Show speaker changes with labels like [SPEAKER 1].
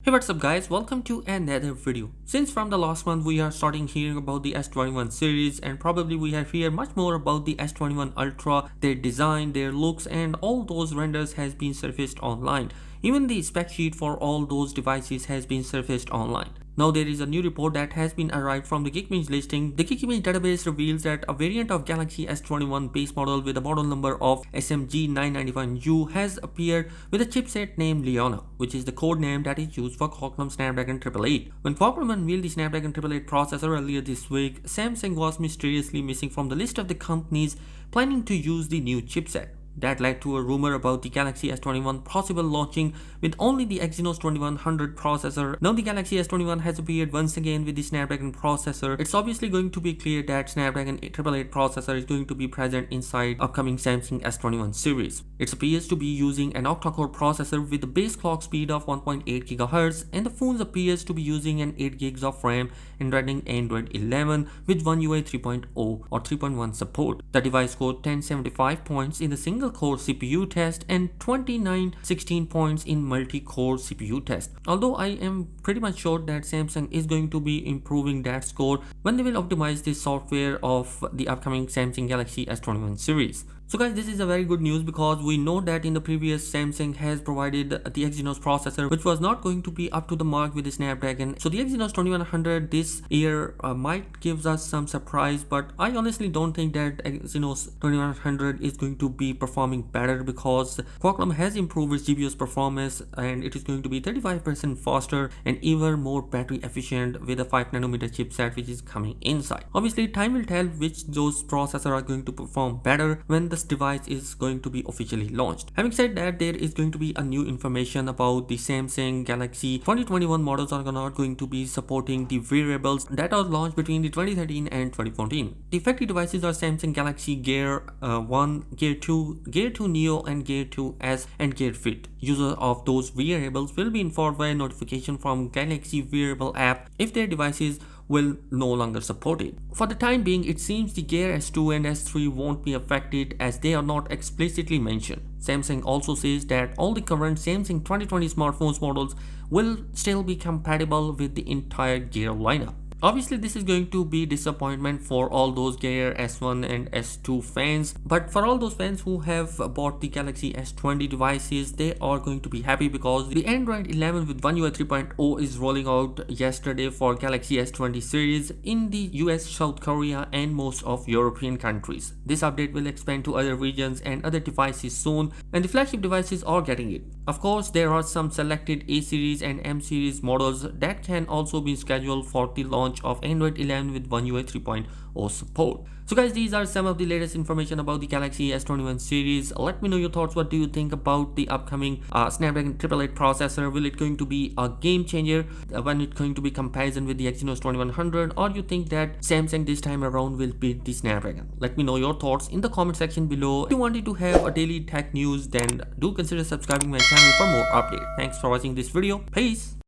[SPEAKER 1] Hey, what's up guys, welcome to another video. Since from the last month we are starting hearing about the S21 series, and probably we have heard much more about the S21 Ultra, their design, their looks, and all those renders has been surfaced online. Even the spec sheet for all those devices has been surfaced online. Now there is a new report that has been arrived from the Geekbench listing. The Geekbench database reveals that a variant of Galaxy S21 base model with a model number of SMG991U has appeared with a chipset named lahaina, which is the code name that is used for Qualcomm Snapdragon 888. When Qualcomm unveiled the Snapdragon 888 processor earlier this week, Samsung was mysteriously missing from the list of the companies planning to use the new chipset. That led to a rumor about the Galaxy S21 possible launching with only the Exynos 2100 processor. Now the Galaxy S21 has appeared once again with the Snapdragon processor. It's obviously going to be clear that Snapdragon 888 processor is going to be present inside upcoming Samsung S21 series. It appears to be using an octa-core processor with a base clock speed of 1.8 GHz, and the phone appears to be using an 8 GB of RAM and running Android 11 with One UI 3.0 or 3.1 support. The device scored 1075 points in the single core CPU test and 2916 points in multi-core CPU test. Although I am pretty much sure that Samsung is going to be improving that score when they will optimize the software of the upcoming Samsung Galaxy S21 series. So guys, this is a very good news because we know that in the previous Samsung has provided the Exynos processor which was not going to be up to the mark with the Snapdragon. So the Exynos 2100 this year might give us some surprise, but I honestly don't think that Exynos 2100 is going to be performing better because Qualcomm has improved its GPU's performance and it is going to be 35% faster and even more battery efficient with a 5nm chipset which is coming inside. Obviously time will tell which those processors are going to perform better when the device is going to be officially launched. Having said that, there is going to be a new information about the Samsung Galaxy 2021 models are not going to be supporting the wearables that are launched between the 2013 and 2014. The factory devices are Samsung Galaxy Gear 1, Gear 2, Gear 2 Neo and Gear 2S and Gear Fit. Users of those wearables will be informed by a notification from Galaxy Wearable app if their devices will no longer support it. For the time being, it seems the Gear S2 and S3 won't be affected as they are not explicitly mentioned. Samsung also says that all the current Samsung 2020 smartphones models will still be compatible with the entire Gear lineup. Obviously, this is going to be disappointment for all those Gear S1 and S2 fans, but for all those fans who have bought the Galaxy S20 devices, they are going to be happy because the Android 11 with One UI 3.0 is rolling out yesterday for Galaxy S20 series in the US, South Korea and most of European countries. This update will expand to other regions and other devices soon, and the flagship devices are getting it. Of course, there are some selected A series and M series models that can also be scheduled for the launch of Android 11 with One UI 3.0 support. So guys, these are some of the latest information about the Galaxy S21 series. Let me know your thoughts. What do you think about the upcoming Snapdragon 888 processor? Will it going to be a game changer when it's going to be comparison with the Exynos 2100, or you think that Samsung this time around will beat the Snapdragon? Let me know your thoughts in the comment section below. If you wanted to have a daily tech news, then do consider subscribing my channel for more updates. Thanks for watching this video. Peace.